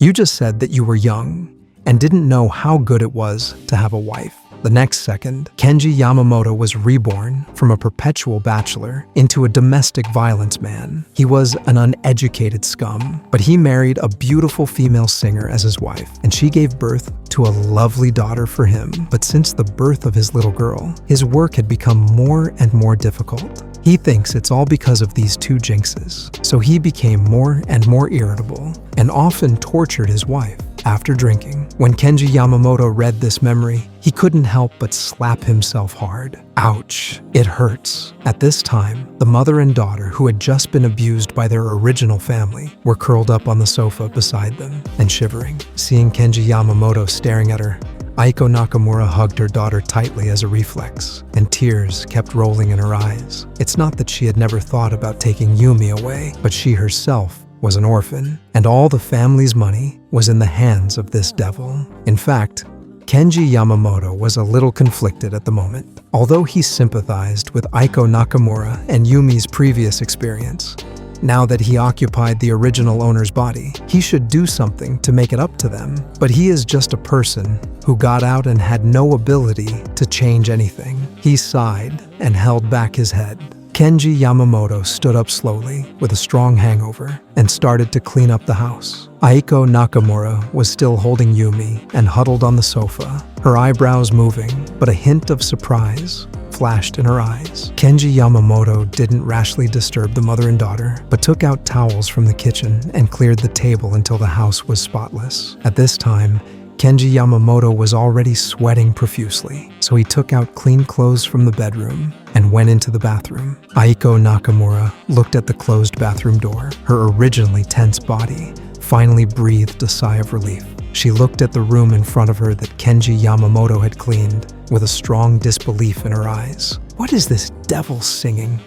You just said that you were young and didn't know how good it was to have a wife. The next second, Kenji Yamamoto was reborn from a perpetual bachelor into a domestic violence man. He was an uneducated scum, but he married a beautiful female singer as his wife, and she gave birth to a lovely daughter for him. But since the birth of his little girl, his work had become more and more difficult. He thinks it's all because of these two jinxes, so he became more and more irritable and often tortured his wife after drinking. When Kenji Yamamoto read this memory, he couldn't help but slap himself hard. Ouch, it hurts. At this time, the mother and daughter, who had just been abused by their original family, were curled up on the sofa beside them and shivering. Seeing Kenji Yamamoto staring at her, Aiko Nakamura hugged her daughter tightly as a reflex, and tears kept rolling in her eyes. It's not that she had never thought about taking Yumi away, but she herself was an orphan, and all the family's money was in the hands of this devil. In fact, Kenji Yamamoto was a little conflicted at the moment. Although he sympathized with Aiko Nakamura and Yumi's previous experience, now that he occupied the original owner's body, he should do something to make it up to them. But he is just a person who got out and had no ability to change anything. He sighed and held back his head. Kenji Yamamoto stood up slowly with a strong hangover and started to clean up the house. Aiko Nakamura was still holding Yumi and huddled on the sofa, her eyebrows moving, but a hint of surprise flashed in her eyes. Kenji Yamamoto didn't rashly disturb the mother and daughter, but took out towels from the kitchen and cleared the table until the house was spotless. At this time, Kenji Yamamoto was already sweating profusely, so he took out clean clothes from the bedroom and went into the bathroom. Aiko Nakamura looked at the closed bathroom door. Her originally tense body finally breathed a sigh of relief. She looked at the room in front of her that Kenji Yamamoto had cleaned with a strong disbelief in her eyes. What is this devil singing?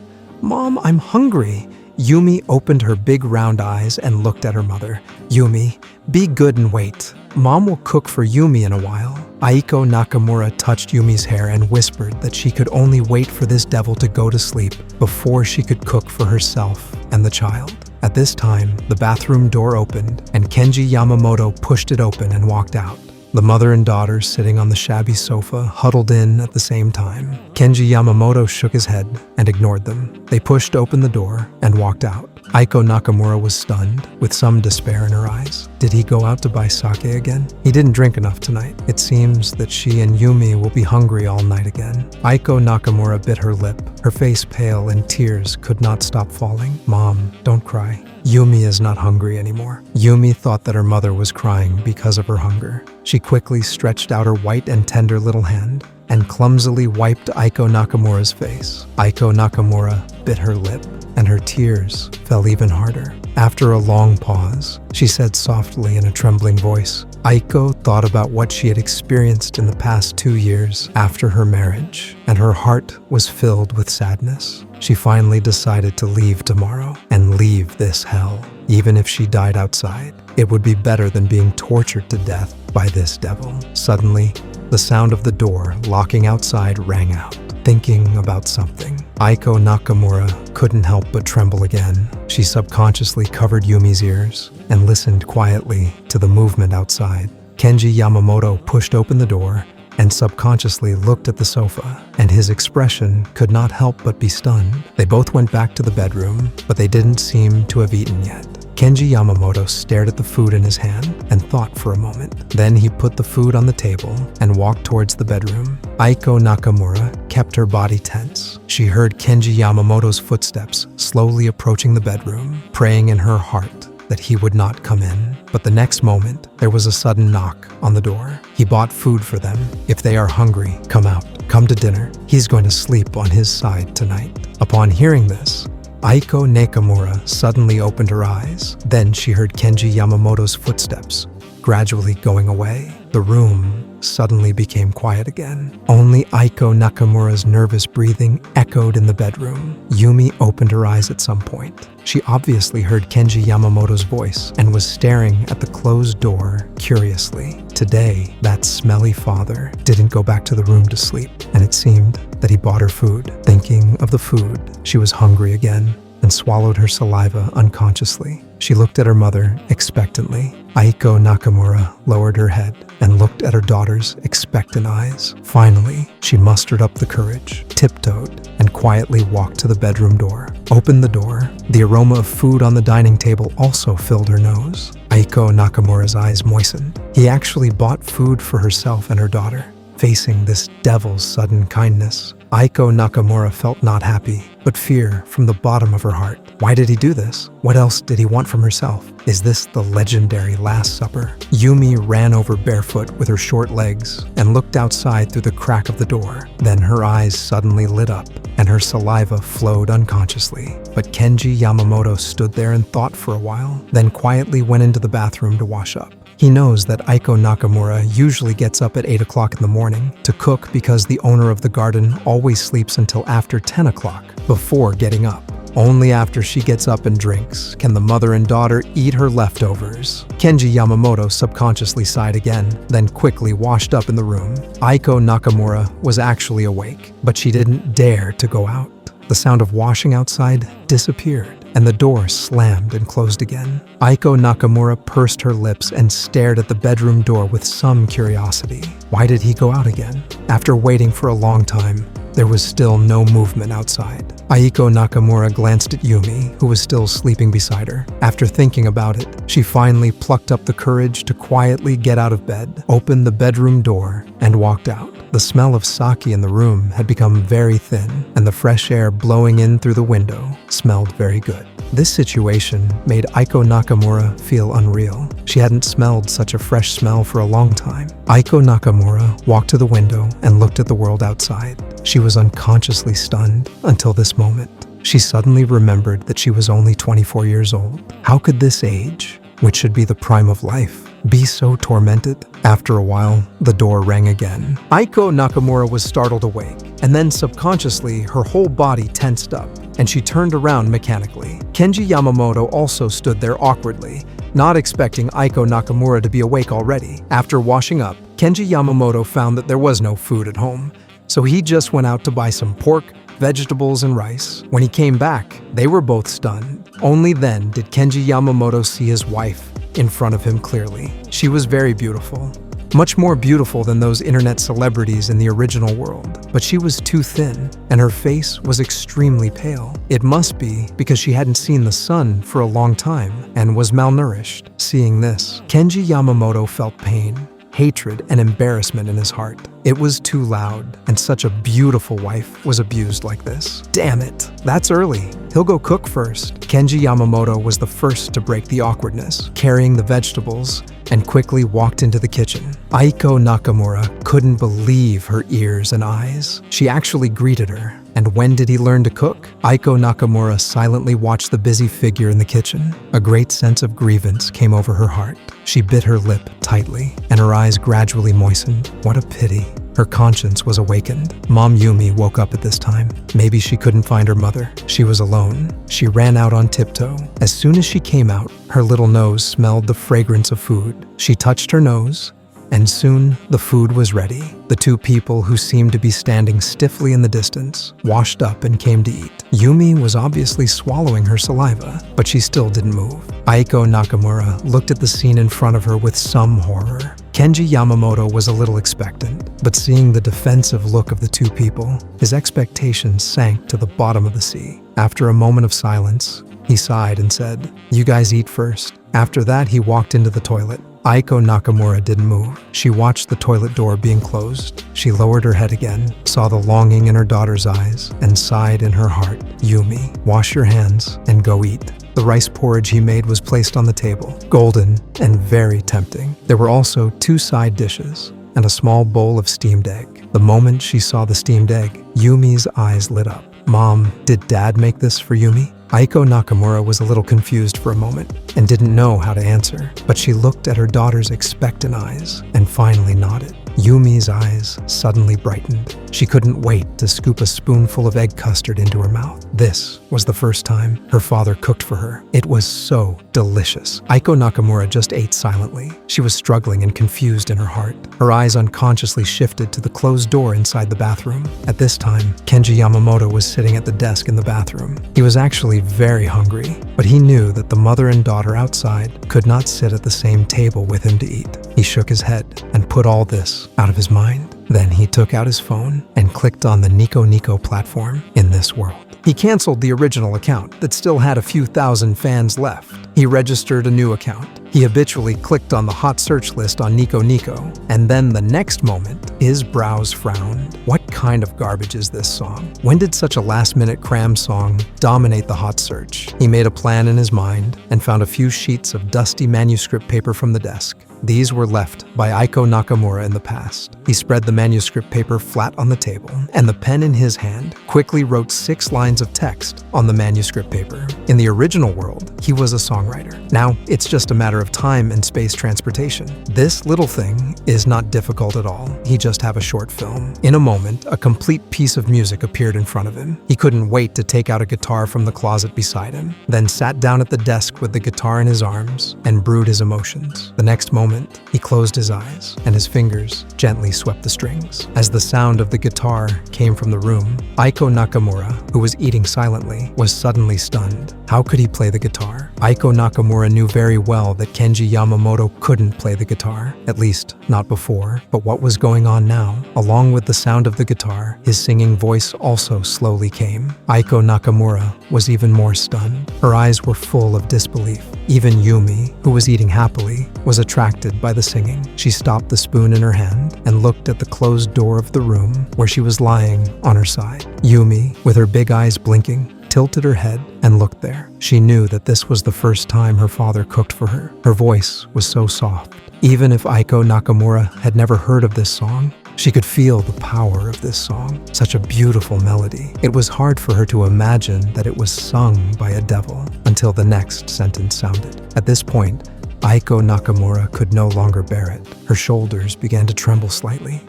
Mom, I'm hungry. Yumi opened her big round eyes and looked at her mother. Yumi, be good and wait. Mom will cook for Yumi in a while. Aiko Nakamura touched Yumi's hair and whispered that she could only wait for this devil to go to sleep before she could cook for herself and the child. At this time, the bathroom door opened and Kenji Yamamoto pushed it open and walked out. The mother and daughter, sitting on the shabby sofa, huddled in at the same time. Kenji Yamamoto shook his head and ignored them. They pushed open the door and walked out. Aiko Nakamura was stunned, with some despair in her eyes. Did he go out to buy sake again? He didn't drink enough tonight. It seems that she and Yumi will be hungry all night again. Aiko Nakamura bit her lip, her face pale and tears could not stop falling. Mom, don't cry. Yumi is not hungry anymore. Yumi thought that her mother was crying because of her hunger. She quickly stretched out her white and tender little hand and clumsily wiped Aiko Nakamura's face. Aiko Nakamura bit her lip, and her tears fell even harder. After a long pause, she said softly in a trembling voice, Aiko thought about what she had experienced in the past 2 years after her marriage, and her heart was filled with sadness. She finally decided to leave tomorrow and leave this hell. Even if she died outside, it would be better than being tortured to death by this devil. Suddenly, the sound of the door locking outside rang out. Thinking about something, Aiko Nakamura couldn't help but tremble again. She subconsciously covered Yumi's ears and listened quietly to the movement outside. Kenji Yamamoto pushed open the door and subconsciously looked at the sofa, and his expression could not help but be stunned. They both went back to the bedroom, but they didn't seem to have eaten yet. Kenji Yamamoto stared at the food in his hand and thought for a moment. Then he put the food on the table and walked towards the bedroom. Aiko Nakamura kept her body tense. She heard Kenji Yamamoto's footsteps slowly approaching the bedroom, praying in her heart that he would not come in. But the next moment, there was a sudden knock on the door. He bought food for them. If they are hungry, come out. Come to dinner. He's going to sleep on his side tonight. Upon hearing this, Aiko Nakamura suddenly opened her eyes. Then she heard Kenji Yamamoto's footsteps gradually going away. The room suddenly became quiet again. Only Aiko Nakamura's nervous breathing echoed in the bedroom. Yumi opened her eyes at some point. She obviously heard Kenji Yamamoto's voice and was staring at the closed door curiously. Today, that smelly father didn't go back to the room to sleep, and it seemed that he bought her food. Thinking of the food, she was hungry again and swallowed her saliva unconsciously. She looked at her mother expectantly. Aiko Nakamura lowered her head and looked at her daughter's expectant eyes. Finally, she mustered up the courage, tiptoed, and quietly walked to the bedroom door. Opened the door. The aroma of food on the dining table also filled her nose. Aiko Nakamura's eyes moistened. He actually bought food for herself and her daughter. Facing this devil's sudden kindness, Aiko Nakamura felt not happy, but fear from the bottom of her heart. Why did he do this? What else did he want from herself? Is this the legendary Last Supper? Yumi ran over barefoot with her short legs and looked outside through the crack of the door. Then her eyes suddenly lit up and her saliva flowed unconsciously. But Kenji Yamamoto stood there and thought for a while, then quietly went into the bathroom to wash up. He knows that Aiko Nakamura usually gets up at 8 o'clock in the morning to cook because the owner of the garden always sleeps until after 10 o'clock before getting up. Only after she gets up and drinks can the mother and daughter eat her leftovers. Kenji Yamamoto subconsciously sighed again, then quickly washed up in the room. Aiko Nakamura was actually awake, but she didn't dare to go out. The sound of washing outside disappeared, and the door slammed and closed again. Aiko Nakamura pursed her lips and stared at the bedroom door with some curiosity. Why did he go out again? After waiting for a long time, there was still no movement outside. Aiko Nakamura glanced at Yumi, who was still sleeping beside her. After thinking about it, she finally plucked up the courage to quietly get out of bed, opened the bedroom door, and walked out. The smell of sake in the room had become very thin, and the fresh air blowing in through the window smelled very good. This situation made Aiko Nakamura feel unreal. She hadn't smelled such a fresh smell for a long time. Aiko Nakamura walked to the window and looked at the world outside. She was unconsciously stunned until this moment. She suddenly remembered that she was only 24 years old. How could this age, which should be the prime of life, be so tormented? After a while, the door rang again. Aiko Nakamura was startled awake, and then subconsciously her whole body tensed up, and she turned around mechanically. Kenji Yamamoto also stood there awkwardly, not expecting Aiko Nakamura to be awake already. After washing up, Kenji Yamamoto found that there was no food at home, so he just went out to buy some pork, vegetables, and rice. When he came back, they were both stunned. Only then did Kenji Yamamoto see his wife in front of him clearly. She was very beautiful, much more beautiful than those internet celebrities in the original world, but she was too thin, and her face was extremely pale. It must be because she hadn't seen the sun for a long time and was malnourished. Seeing this, Kenji Yamamoto felt pain, hatred, and embarrassment in his heart. It was too loud, and such a beautiful wife was abused like this. Damn it, that's early. He'll go cook first. Kenji Yamamoto was the first to break the awkwardness, carrying the vegetables, and quickly walked into the kitchen. Aiko Nakamura couldn't believe her ears and eyes. She actually greeted her. And when did he learn to cook? Aiko Nakamura silently watched the busy figure in the kitchen. A great sense of grievance came over her heart. She bit her lip tightly, and her eyes gradually moistened. What a pity. Her conscience was awakened. Mom Yumi woke up at this time. Maybe she couldn't find her mother. She was alone. She ran out on tiptoe. As soon as she came out, her little nose smelled the fragrance of food. She touched her nose, and soon the food was ready. The two people, who seemed to be standing stiffly in the distance, washed up and came to eat. Yumi was obviously swallowing her saliva, but she still didn't move. Aiko Nakamura looked at the scene in front of her with some horror. Kenji Yamamoto was a little expectant, but seeing the defensive look of the two people, his expectations sank to the bottom of the sea. After a moment of silence, he sighed and said, "You guys eat first." After that, he walked into the toilet. Aiko Nakamura didn't move. She watched the toilet door being closed. She lowered her head again, saw the longing in her daughter's eyes, and sighed in her heart, "Yumi, wash your hands and go eat." The rice porridge he made was placed on the table, golden and very tempting. There were also 2 side dishes and a small bowl of steamed egg. The moment she saw the steamed egg, Yumi's eyes lit up. "Mom, did Dad make this for Yumi?" Aiko Nakamura was a little confused for a moment and didn't know how to answer, but she looked at her daughter's expectant eyes and finally nodded. Yumi's eyes suddenly brightened. She couldn't wait to scoop a spoonful of egg custard into her mouth. This was the first time her father cooked for her. It was so delicious. Aiko Nakamura just ate silently. She was struggling and confused in her heart. Her eyes unconsciously shifted to the closed door inside the bathroom. At this time, Kenji Yamamoto was sitting at the desk in the bathroom. He was actually very hungry, but he knew that the mother and daughter outside could not sit at the same table with him to eat. He shook his head and put all this out of his mind. Then he took out his phone and clicked on the Nico Nico platform in this world. He canceled the original account that still had a few thousand fans left. He registered a new account. He habitually clicked on the hot search list on Nico Nico, and then the next moment, his brows frowned. What kind of garbage is this song? When did such a last-minute cram song dominate the hot search? He made a plan in his mind and found a few sheets of dusty manuscript paper from the desk. These were left by Aiko Nakamura in the past. He spread the manuscript paper flat on the table, and the pen in his hand quickly wrote 6 lines of text on the manuscript paper. In the original world, he was a songwriter. Now, it's just a matter of time and space transportation. This little thing is not difficult at all. He just have a short film. In a moment, a complete piece of music appeared in front of him. He couldn't wait to take out a guitar from the closet beside him, then sat down at the desk with the guitar in his arms and brewed his emotions. The next moment, he closed his eyes and his fingers gently swept the strings. As the sound of the guitar came from the room, Aiko Nakamura, who was eating silently, was suddenly stunned. How could he play the guitar? Aiko Nakamura knew very well that Kenji Yamamoto couldn't play the guitar, at least not before. But what was going on now? Along with the sound of the guitar, his singing voice also slowly came. Aiko Nakamura was even more stunned. Her eyes were full of disbelief. Even Yumi, who was eating happily, was attracted by the singing. She stopped the spoon in her hand and looked at the closed door of the room where she was lying on her side. Yumi, with her big eyes blinking, tilted her head and looked there. She knew that this was the first time her father cooked for her. Her voice was so soft. Even if Aiko Nakamura had never heard of this song, she could feel the power of this song, such a beautiful melody. It was hard for her to imagine that it was sung by a devil until the next sentence sounded. At this point, Aiko Nakamura could no longer bear it. Her shoulders began to tremble slightly,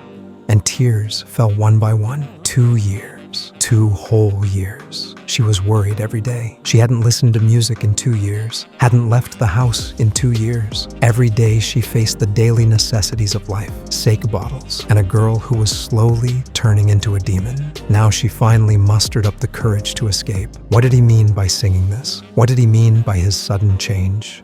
and tears fell one by one. 2 years, 2 whole years. She was worried every day. She hadn't listened to music in 2 years, hadn't left the house in 2 years. Every day she faced the daily necessities of life, sake bottles, and a girl who was slowly turning into a demon. Now she finally mustered up the courage to escape. What did he mean by singing this? What did he mean by his sudden change?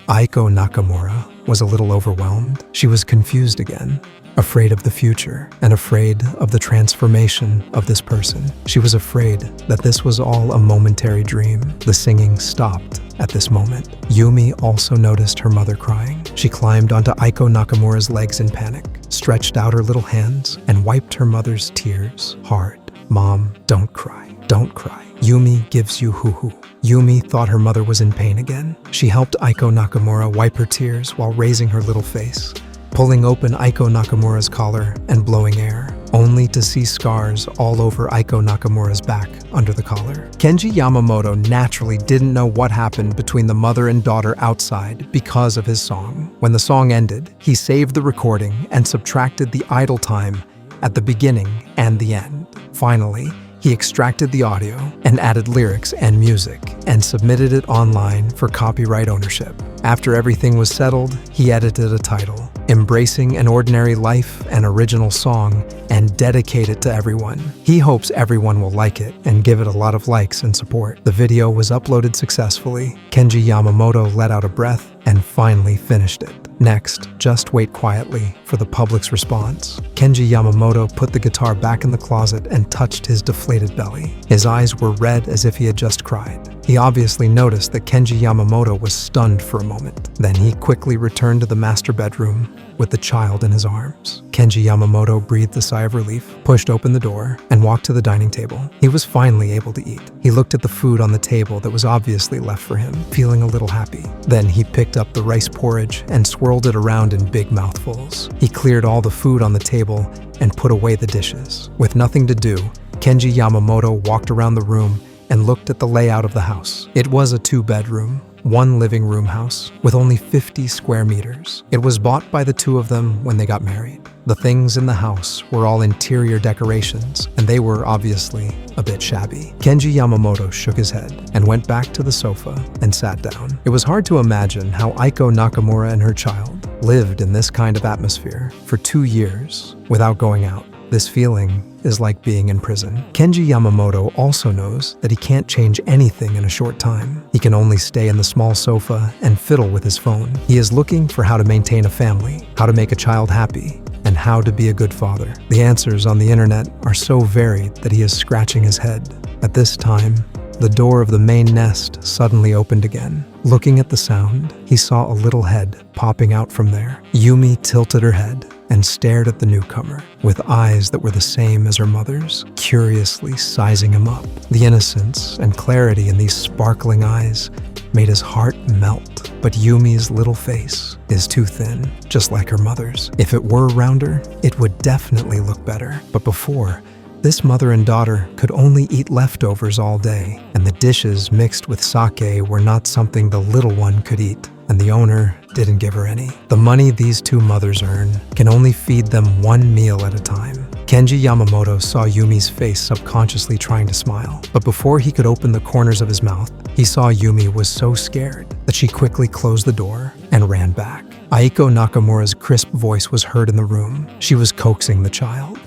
Aiko Nakamura was a little overwhelmed. She was confused again, afraid of the future and afraid of the transformation of this person. She was afraid that this was all a momentary dream. The singing stopped at this moment. Yumi also noticed her mother crying. She climbed onto Aiko Nakamura's legs in panic, stretched out her little hands, and wiped her mother's tears hard. "Mom, don't cry. Don't cry. Yumi gives you hoo-hoo." Yumi thought her mother was in pain again. She helped Aiko Nakamura wipe her tears while raising her little face, pulling open Aiko Nakamura's collar and blowing air, only to see scars all over Aiko Nakamura's back under the collar. Kenji Yamamoto naturally didn't know what happened between the mother and daughter outside because of his song. When the song ended, he saved the recording and subtracted the idle time at the beginning and the end. Finally, he extracted the audio and added lyrics and music and submitted it online for copyright ownership. After everything was settled, he edited a title, "Embracing an Ordinary Life, an Original Song," and dedicate it to everyone. He hopes everyone will like it and give it a lot of likes and support. The video was uploaded successfully. Kenji Yamamoto let out a breath and finally finished it. Next, just wait quietly for the public's response. Kenji Yamamoto put the guitar back in the closet and touched his deflated belly. His eyes were red as if he had just cried. He obviously noticed that Kenji Yamamoto was stunned for a moment. Then he quickly returned to the master bedroom with the child in his arms. Kenji Yamamoto breathed a sigh of relief, pushed open the door, and walked to the dining table. He was finally able to eat. He looked at the food on the table that was obviously left for him, feeling a little happy. Then he picked up the rice porridge and swirled it around in big mouthfuls. He cleared all the food on the table and put away the dishes. With nothing to do, Kenji Yamamoto walked around the room and looked at the layout of the house. It was a 2-bedroom, one living room house with only 50 square meters. It was bought by the two of them when they got married. The things in the house were all interior decorations, and they were obviously a bit shabby. Kenji Yamamoto shook his head and went back to the sofa and sat down. It was hard to imagine how Aiko Nakamura and her child lived in this kind of atmosphere for 2 years without going out. This feeling is like being in prison. Kenji Yamamoto also knows that he can't change anything in a short time. He can only stay in the small sofa and fiddle with his phone. He is looking for how to maintain a family, how to make a child happy, and how to be a good father. The answers on the internet are so varied that he is scratching his head. At this time, the door of the main nest suddenly opened again. Looking at the sound, he saw a little head popping out from there. Yumi tilted her head and stared at the newcomer with eyes that were the same as her mother's, curiously sizing him up. The innocence and clarity in these sparkling eyes made his heart melt. But Yumi's little face is too thin, just like her mother's. If it were rounder, it would definitely look better. But before, this mother and daughter could only eat leftovers all day, and the dishes mixed with sake were not something the little one could eat, and the owner didn't give her any. The money these two mothers earn can only feed them one meal at a time. Kenji Yamamoto saw Yumi's face subconsciously trying to smile, but before he could open the corners of his mouth, he saw Yumi was so scared that she quickly closed the door and ran back. Aiko Nakamura's crisp voice was heard in the room. She was coaxing the child,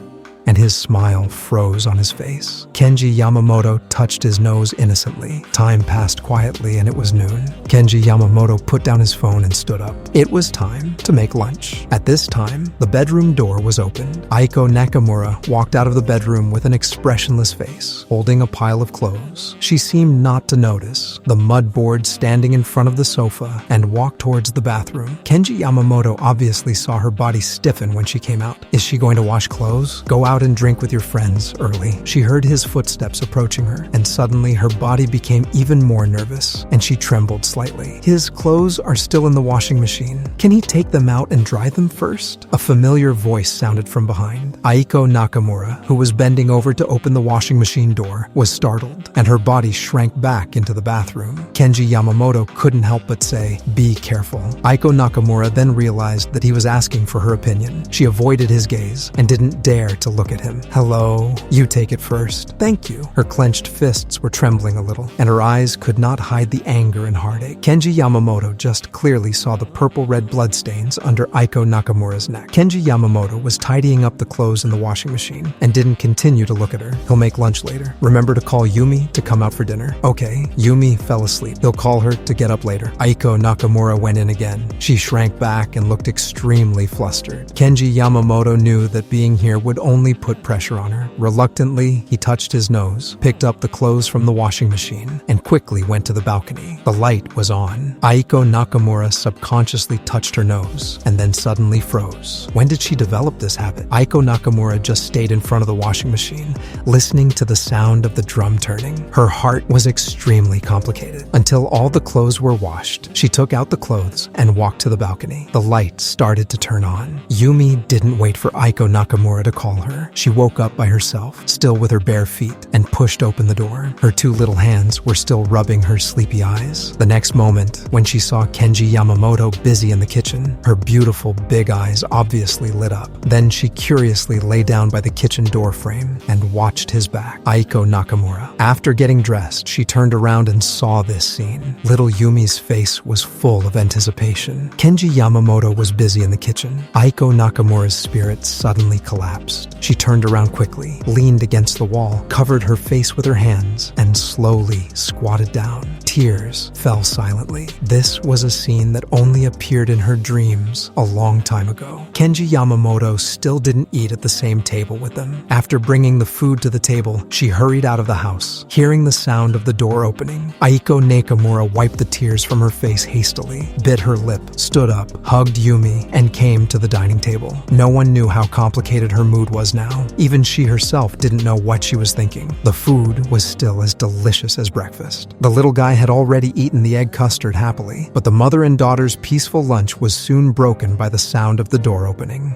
and his smile froze on his face. Kenji Yamamoto touched his nose innocently. Time passed quietly and it was noon. Kenji Yamamoto put down his phone and stood up. It was time to make lunch. At this time, the bedroom door was opened. Aiko Nakamura walked out of the bedroom with an expressionless face, holding a pile of clothes. She seemed not to notice the mud board standing in front of the sofa and walked towards the bathroom. Kenji Yamamoto obviously saw her body stiffen when she came out. Is she going to wash clothes? Go out and drink with your friends early. She heard his footsteps approaching her, and suddenly her body became even more nervous, and she trembled slightly. His clothes are still in the washing machine. Can he take them out and dry them first? A familiar voice sounded from behind. Aiko Nakamura, who was bending over to open the washing machine door, was startled, and her body shrank back into the bathroom. Kenji Yamamoto couldn't help but say, "Be careful." Aiko Nakamura then realized that he was asking for her opinion. She avoided his gaze and didn't dare to look at him. "Hello, you take it first." "Thank you." Her clenched fists were trembling a little, and her eyes could not hide the anger and heartache. Kenji Yamamoto just clearly saw the purple-red bloodstains under Aiko Nakamura's neck. Kenji Yamamoto was tidying up the clothes in the washing machine and didn't continue to look at her. He'll make lunch later. Remember to call Yumi to come out for dinner. Okay, Yumi fell asleep. He'll call her to get up later. Aiko Nakamura went in again. She shrank back and looked extremely flustered. Kenji Yamamoto knew that being here would only put pressure on her. Reluctantly, he touched his nose, picked up the clothes from the washing machine, and quickly went to the balcony. The light was on. Aiko Nakamura subconsciously touched her nose, and then suddenly froze. When did she develop this habit? Aiko Nakamura just stayed in front of the washing machine, listening to the sound of the drum turning. Her heart was extremely complicated. Until all the clothes were washed, she took out the clothes and walked to the balcony. The light started to turn on. Yumi didn't wait for Aiko Nakamura to call her. She woke up by herself, still with her bare feet, and pushed open the door. Her two little hands were still rubbing her sleepy eyes. The next moment, when she saw Kenji Yamamoto busy in the kitchen, her beautiful big eyes obviously lit up. Then she curiously lay down by the kitchen door frame and watched his back. Aiko Nakamura. After getting dressed, she turned around and saw this scene. Little Yumi's face was full of anticipation. Kenji Yamamoto was busy in the kitchen. Aiko Nakamura's spirit suddenly collapsed. She turned around quickly, leaned against the wall, covered her face with her hands, and slowly squatted down. Tears fell silently. This was a scene that only appeared in her dreams a long time ago. Kenji Yamamoto still didn't eat at the same table with them. After bringing the food to the table, she hurried out of the house. Hearing the sound of the door opening, Aiko Nakamura wiped the tears from her face hastily, bit her lip, stood up, hugged Yumi, and came to the dining table. No one knew how complicated her mood was now. Even she herself didn't know what she was thinking. The food was still as delicious as breakfast. The little guy had already eaten the egg custard happily, but the mother and daughter's peaceful lunch was soon broken by the sound of the door opening.